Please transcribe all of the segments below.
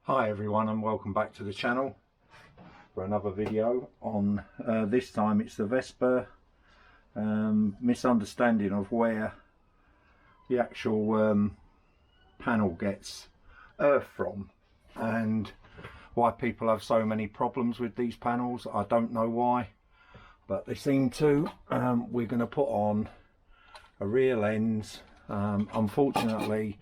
Hi everyone, and welcome back to the channel for another video on this time it's the Vespa misunderstanding of where the actual panel gets earth from and why people have so many problems with these panels. I don't know why, but they seem to. We're going to put on a rear lens. Unfortunately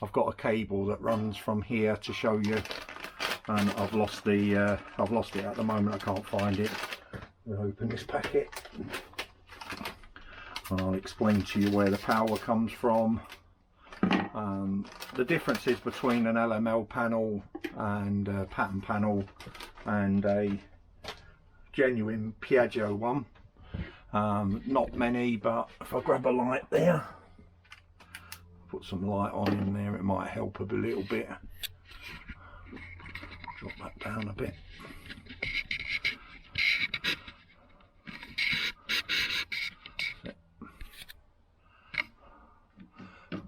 I've got a cable that runs from here to show you, and I've lost it at the moment. I can't find it. We'll open this packet and I'll explain to you where the power comes from, the differences between an LML panel and a pattern panel and a genuine Piaggio one. Not many, but if I grab a light there, put some light on in there, it might help a little bit. Drop that down a bit.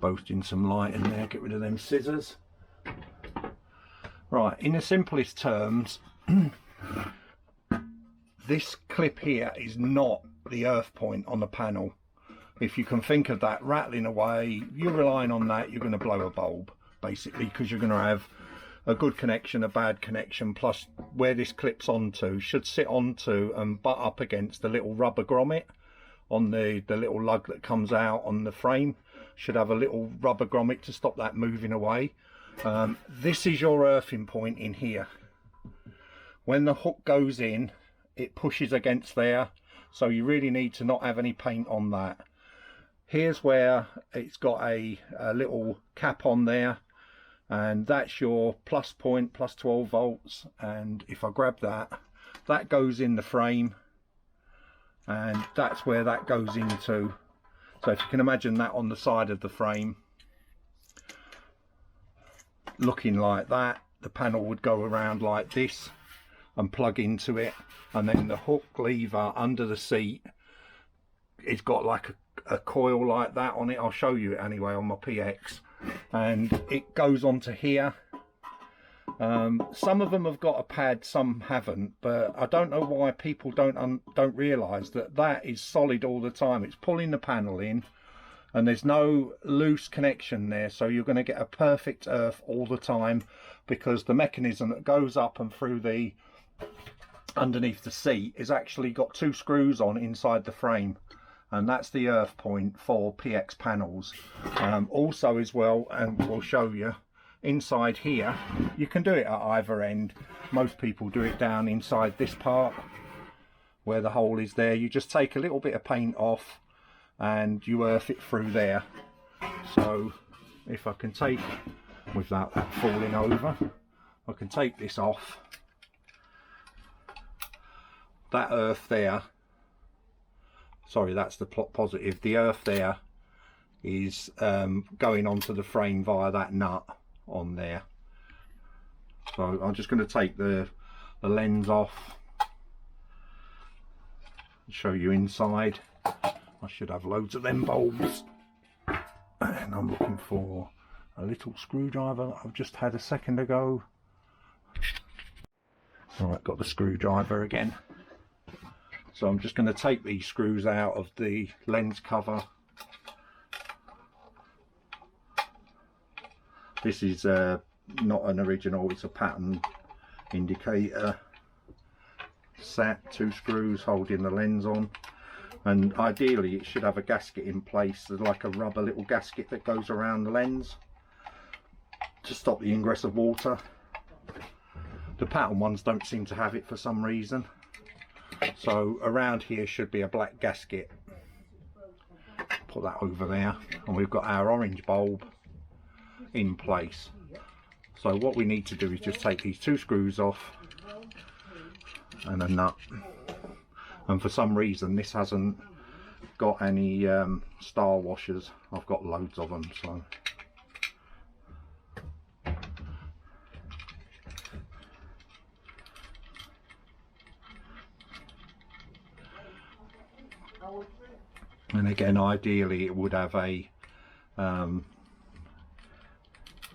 Boasting some light in there, get rid of them scissors. Right, in the simplest terms, this clip here is not the earth point on the panel. If you can think of that rattling away, you're relying on that, you're going to blow a bulb basically, because you're going to have a good connection, a bad connection, plus where this clips onto should sit onto and butt up against the little rubber grommet on the little lug that comes out on the frame. Should have a little rubber grommet to stop that moving away. This is your earthing point in here. When the hook goes in, it pushes against there, so you really need to not have any paint on that. Here's where it's got a little cap on there, and that's your plus point, plus 12 volts. And if I grab that, that goes in the frame, and that's where that goes into. So if you can imagine that on the side of the frame looking like that, the panel would go around like this and plug into it, and then the hook lever under the seat, it's got like a coil like that on it. I'll show you it anyway on my PX, and it goes onto here. Some of them have got a pad, some haven't, but I don't know why people don't realise that that is solid all the time. It's pulling the panel in and there's no loose connection there, so you're going to get a perfect earth all the time, because the mechanism that goes up and through the underneath the seat is actually got two screws on inside the frame, and that's the earth point for PX panels. Also as well, and we'll show you inside here, you can do it at either end. Most people do it down inside this part where the hole is there. You just take a little bit of paint off and you earth it through there. So if I can take, without that falling over, I can take this off. That earth there, sorry, that's the positive. The earth there is going onto the frame via that nut on there. So I'm just going to take the lens off and show you inside. I should have loads of them bulbs, and I'm looking for a little screwdriver that I've just had a second ago. Alright, got the screwdriver again. So I'm just going to take these screws out of the lens cover. This is not an original, it's a pattern indicator set, two screws holding the lens on, and ideally it should have a gasket in place. There's like a rubber little gasket that goes around the lens to stop the ingress of water. The pattern ones don't seem to have it for some reason, so around here should be a black gasket. Put that over there, and we've got our orange bulb in place. So what we need to do is just take these two screws off and a nut, and for some reason this hasn't got any star washers. I've got loads of them, so and again ideally it would have a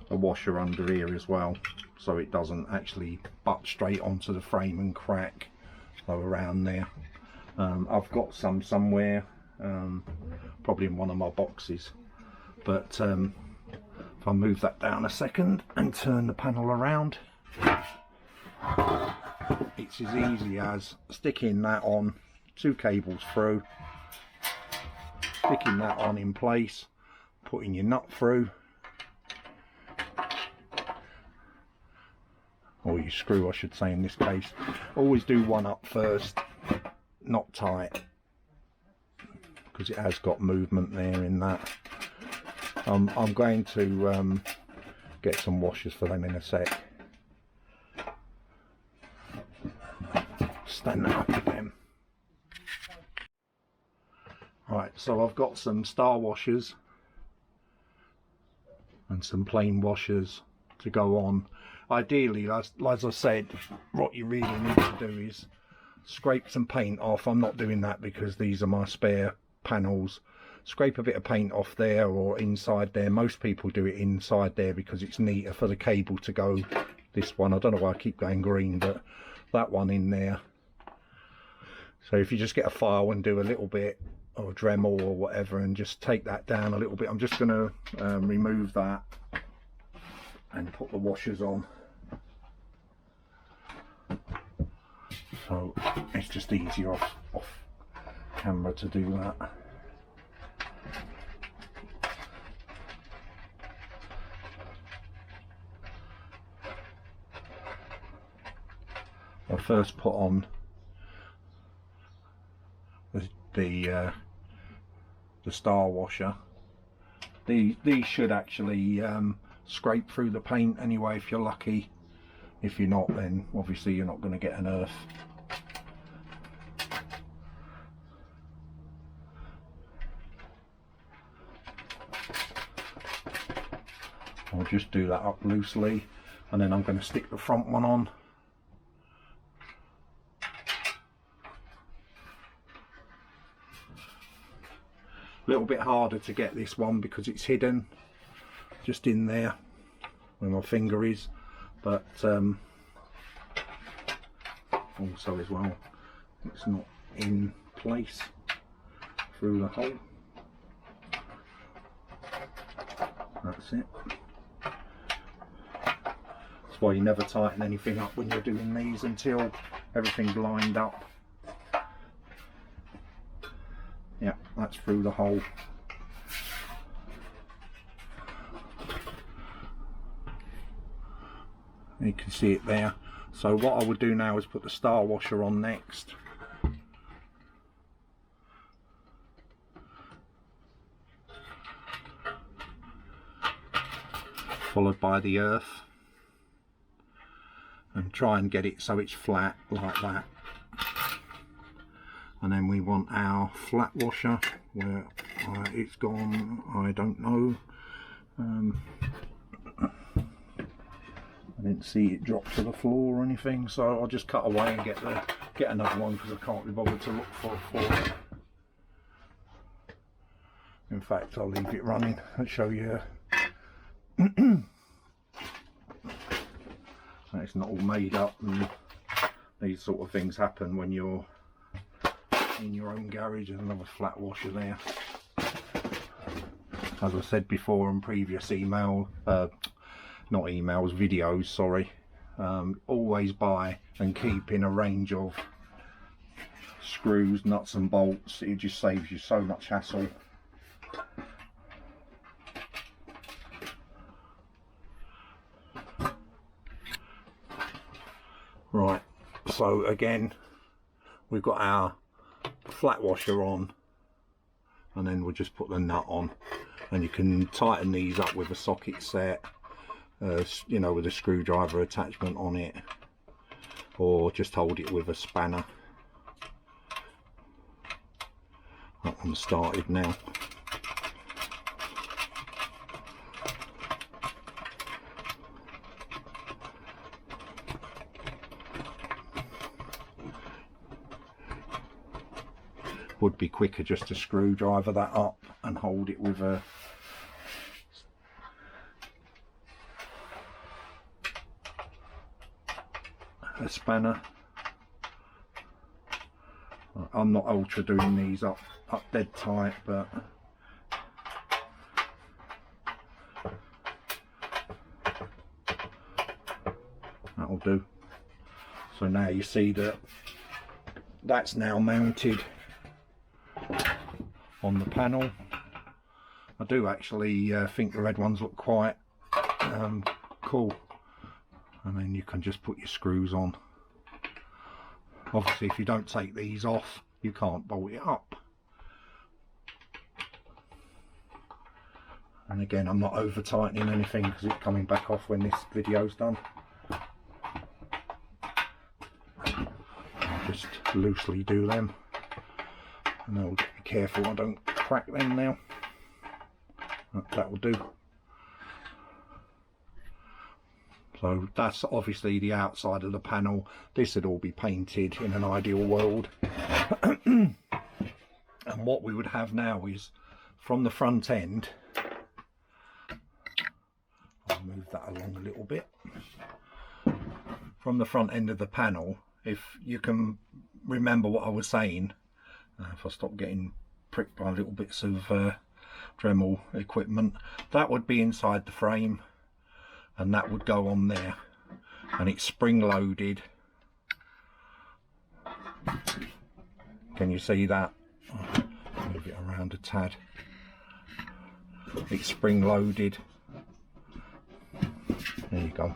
a washer under here as well, so it doesn't actually butt straight onto the frame and crack. So around there, I've got some somewhere, probably in one of my boxes, but if I move that down a second and turn the panel around, it's as easy as sticking that on, 2 cables through, sticking that on in place, putting your nut through, or your screw I should say in this case. Always do one up first, not tight, because it has got movement there in that. I'm going to get some washers for them in a sec. Stand that up again. Right, so I've got some star washers and some plain washers to go on. Ideally, as I said, what you really need to do is scrape some paint off. I'm not doing that because these are my spare panels. Scrape a bit of paint off there or inside there. Most people do it inside there because it's neater for the cable to go. This one, I don't know why I keep going green, but that one in there. So if you just get a file and do a little bit, or Dremel or whatever, and just take that down a little bit. I'm just going to remove that and put the washers on. So it's just easier off camera to do that. I'll first put on the star washer. These should actually scrape through the paint anyway if you're lucky. If you're not, then obviously you're not going to get an earth. I'll just do that up loosely, and then I'm going to stick the front one on. A little bit harder to get this one because it's hidden just in there where my finger is, but also as well it's not in place through the hole. That's it. That's why you never tighten anything up when you're doing these until everything's lined up. Yeah, that's through the hole. You can see it there. So what I would do now is put the star washer on next. Followed by the earth. And try and get it so it's flat like that. And then we want our flat washer, where it's gone, I don't know. I didn't see it drop to the floor or anything, so I'll just cut away and get another one because I can't be bothered to look for it. In fact, I'll leave it running and show you. It's not all made up, and these sort of things happen when you're in your own garage. And another flat washer there. As I said before in previous videos, sorry, always buy and keep in a range of screws, nuts and bolts. It just saves you so much hassle. Right, so again we've got our flat washer on, and then we'll just put the nut on, and you can tighten these up with a socket set, you know, with a screwdriver attachment on it, or just hold it with a spanner. That one's started now. Would be quicker just to screwdriver that up and hold it with a a spanner. I'm not ultra doing these up dead tight, but that'll do. So now you see that that's now mounted on the panel. I do actually think the red ones look quite cool, and then you can just put your screws on. Obviously if you don't take these off you can't bolt it up, and again I'm not over tightening anything because it's coming back off when this video's done. I'll just loosely do them, and I'll be careful I don't crack them now. That will do. So that's obviously the outside of the panel. This would all be painted in an ideal world. And what we would have now is from the front end, I'll move that along a little bit. From the front end of the panel, if you can remember what I was saying, if I stop getting pricked by little bits of Dremel equipment, that would be inside the frame, and that would go on there, and it's spring loaded. Can you see that? Move it around a tad. It's spring loaded. There you go.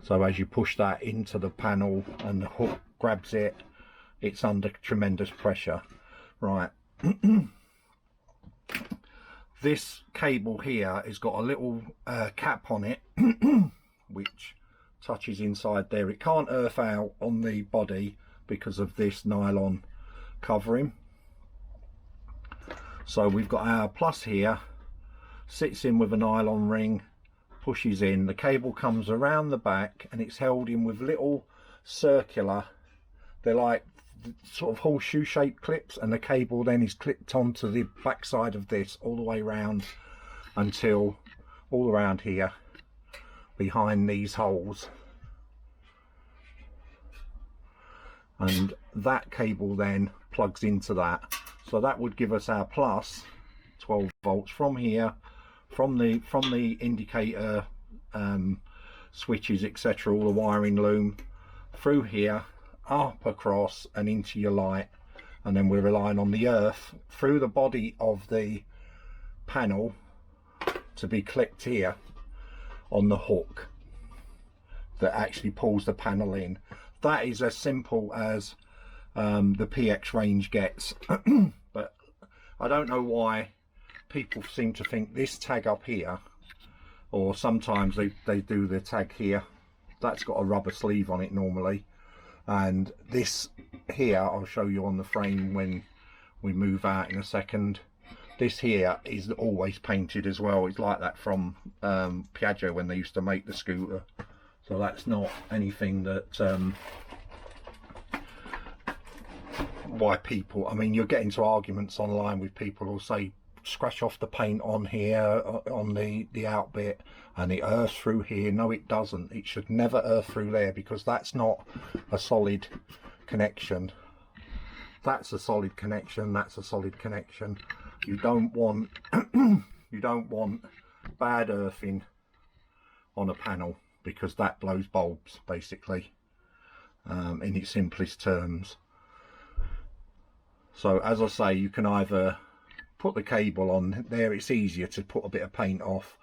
So as you push that into the panel and the hook grabs it, it's under tremendous pressure. Right. This cable here has got a little cap on it which touches inside there. It can't earth out on the body because of this nylon covering. So we've got our plus here, sits in with a nylon ring, pushes in, the cable comes around the back, and it's held in with little circular, they're like sort of horseshoe shaped clips, and the cable then is clipped onto the back side of this all the way around until all around here behind these holes, and that cable then plugs into that. So that would give us our plus 12 volts from here, from the indicator switches, etc., all the wiring loom through here, up across and into your light, and then we're relying on the earth through the body of the panel to be clipped here on the hook that actually pulls the panel in. That is as simple as the PX range gets. But I don't know why people seem to think this tag up here, or sometimes they do the tag here, that's got a rubber sleeve on it normally, and this here I'll show you on the frame when we move out in a second. This here is always painted as well. It's like that from Piaggio when they used to make the scooter, so that's not anything that why people, I mean, you'll get into arguments online with people who'll say scratch off the paint on here on the out bit and it earths through here. No, it doesn't. It should never earth through there, because that's not a solid connection. That's a solid connection, that's a solid connection. You don't want you don't want bad earthing on a panel, because that blows bulbs basically, in its simplest terms. So as I say, you can either put the cable on there, it's easier to put a bit of paint off,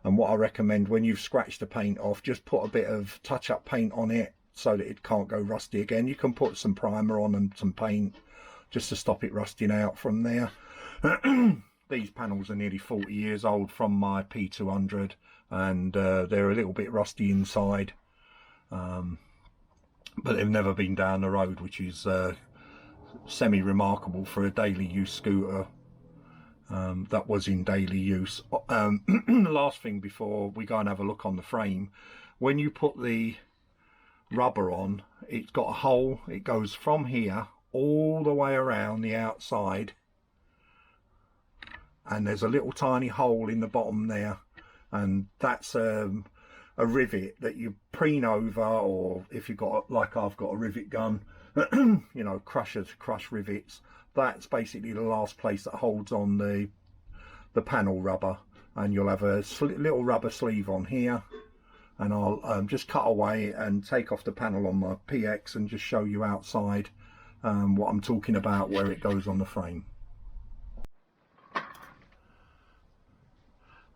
and what I recommend, when you've scratched the paint off, just put a bit of touch-up paint on it so that it can't go rusty again. You can put some primer on and some paint just to stop it rusting out from there. These panels are nearly 40 years old from my P200, and they're a little bit rusty inside, but they've never been down the road, which is semi-remarkable for a daily use scooter that was in daily use. The last thing before we go and have a look on the frame, when you put the rubber on, it's got a hole, it goes from here all the way around the outside, and there's a little tiny hole in the bottom there, and that's a rivet that you preen over, or if you've got, like I've got a rivet gun, you know, crush rivets, that's basically the last place that holds on the panel rubber. And you'll have a little rubber sleeve on here, and I'll just cut away and take off the panel on my PX and just show you outside what I'm talking about, where it goes on the frame.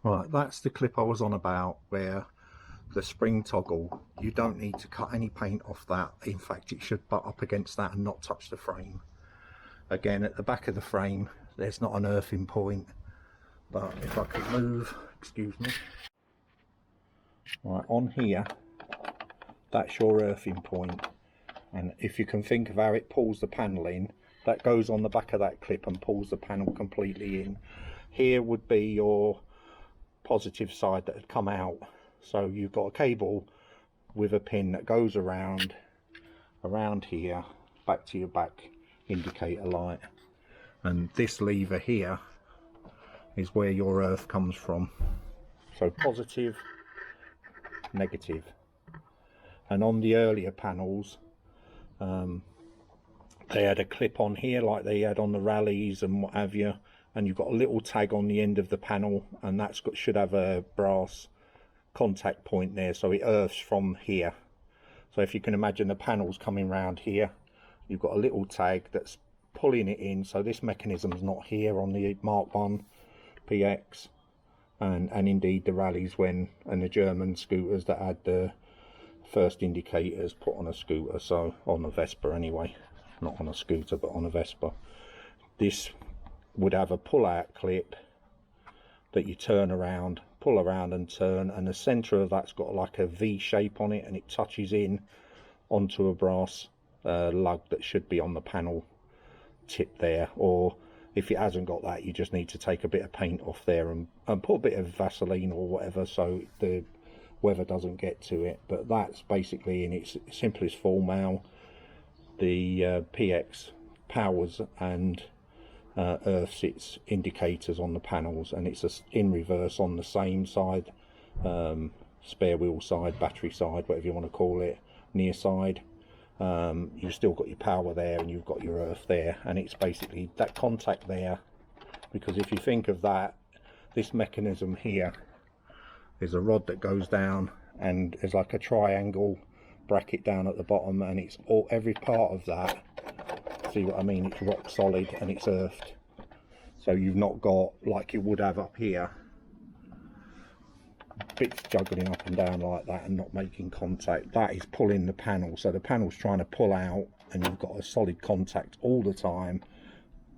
Right, that's the clip I was on about, where the spring toggle, you don't need to cut any paint off that. In fact, it should butt up against that and not touch the frame. Again, at the back of the frame, there's not an earthing point, but if I could move, excuse me. Right, on here, that's your earthing point, and if you can think of how it pulls the panel in, that goes on the back of that clip and pulls the panel completely in. Here would be your positive side that had come out, so you've got a cable with a pin that goes around here back to your back indicator light, and this lever here is where your earth comes from. So positive, negative. And on the earlier panels, they had a clip on here like they had on the rallies and what have you, and you've got a little tag on the end of the panel, and that's got, should have a brass contact point there, so it earths from here. So if you can imagine the panels coming round here, you've got a little tag that's pulling it in, so this mechanism's not here on the Mark 1 PX, and indeed the rallies and the German scooters that had the first indicators put on a scooter, so on a Vespa anyway, not on a scooter but on a Vespa. This would have a pull out clip that you turn around, pull around and turn, and the center of that's got like a V shape on it, and it touches in onto a brass lug that should be on the panel tip there, or if it hasn't got that, you just need to take a bit of paint off there and put a bit of Vaseline or whatever so the weather doesn't get to it. But that's basically in its simplest form how the PX powers and earths its indicators on the panels, and it's in reverse on the same side, spare wheel side, battery side, whatever you want to call it, near side. You've still got your power there and you've got your earth there, and it's basically that contact there, because if you think of that, this mechanism here is a rod that goes down and there's like a triangle bracket down at the bottom, and it's all, every part of that, see what I mean, it's rock solid and it's earthed. So you've not got, like you would have up here, bits juggling up and down like that and not making contact. That is pulling the panel, so the panel's trying to pull out and you've got a solid contact all the time.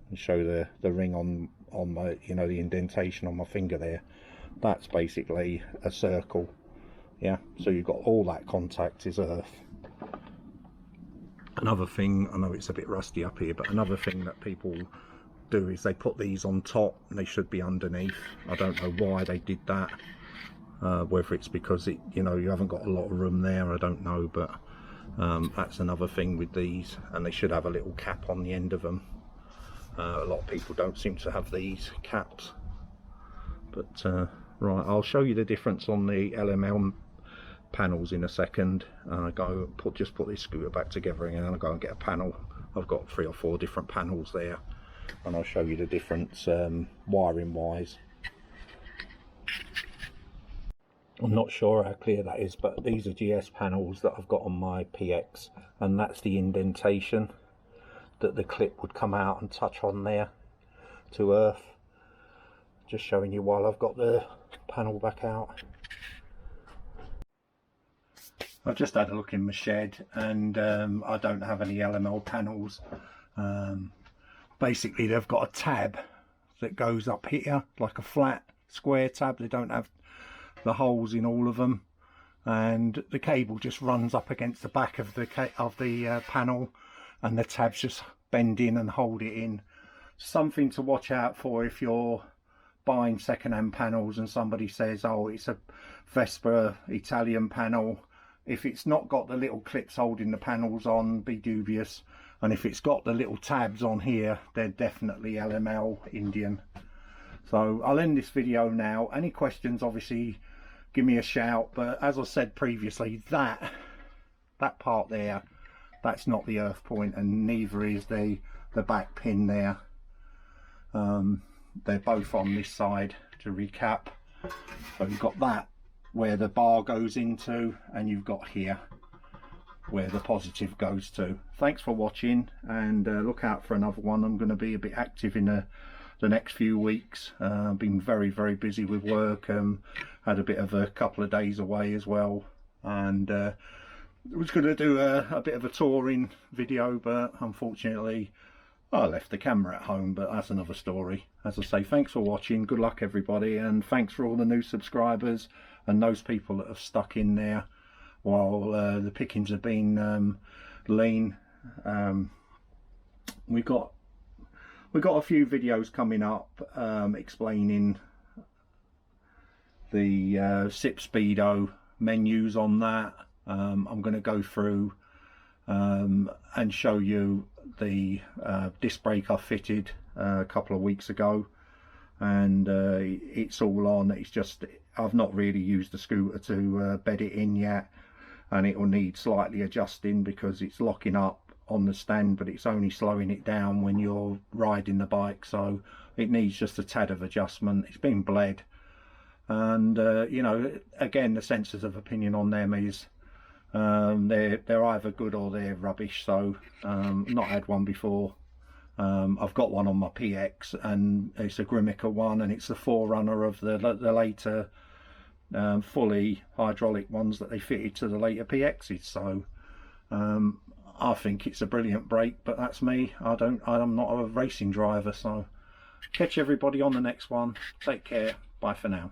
And show the ring on my, you know, the indentation on my finger there, that's basically a circle. Yeah, so you've got all that contact is earth. Another thing, I know it's a bit rusty up here, but another thing that people do is they put these on top and they should be underneath. I don't know why they did that, whether it's because it, you know, you haven't got a lot of room there, I don't know, but that's another thing with these, and they should have a little cap on the end of them. A lot of people don't seem to have these caps, but right, I'll show you the difference on the LML panels in a second. I go just put this scooter back together again, and I'll go and get a panel. I've got 3 or 4 different panels there, and I'll show you the difference wiring wise. I'm not sure how clear that is, but these are GS panels that I've got on my PX, and that's the indentation that the clip would come out and touch on there to earth. Just showing you while I've got the panel back out. I've just had a look in my shed, and I don't have any LML panels. Basically they've got a tab that goes up here, like a flat square tab. They don't have the holes in all of them, and the cable just runs up against the back of the panel, and the tabs just bend in and hold it in. Something to watch out for if you're buying second-hand panels and somebody says, oh, it's a Vespa Italian panel. If it's not got the little clips holding the panels on, be dubious. And if it's got the little tabs on here, they're definitely LML Indian. So I'll end this video now. Any questions, obviously give me a shout. But as I said previously, that part there, that's not the earth point, and neither is the back pin there. They're both on this side, to recap. So you've got that where the bar goes into, and you've got here where the positive goes to. Thanks for watching, and look out for another one. I'm going to be a bit active in the next few weeks. Been very busy with work. Had a bit of a couple of days away as well, and was going to do a bit of a touring video, but unfortunately I left the camera at home. But that's another story. As I say, thanks for watching, good luck everybody, and thanks for all the new subscribers and those people that have stuck in there while the pickings have been lean. We've got a few videos coming up explaining the SIP Speedo menus on that. I'm going to go through and show you the disc brake I fitted a couple of weeks ago, and it's all on. It's just I've not really used the scooter to bed it in yet, and it will need slightly adjusting because it's locking up on the stand, but it's only slowing it down when you're riding the bike, so it needs just a tad of adjustment. It's been bled, and you know, again, the sensors of opinion on them is they're either good or they're rubbish. So not had one before. I've got one on my PX, and it's a Grimmicker one, and it's the forerunner of the later fully hydraulic ones that they fitted to the later PXs. So I think it's a brilliant brake, but that's me. I'm not a racing driver. So catch everybody on the next one. Take care. Bye for now.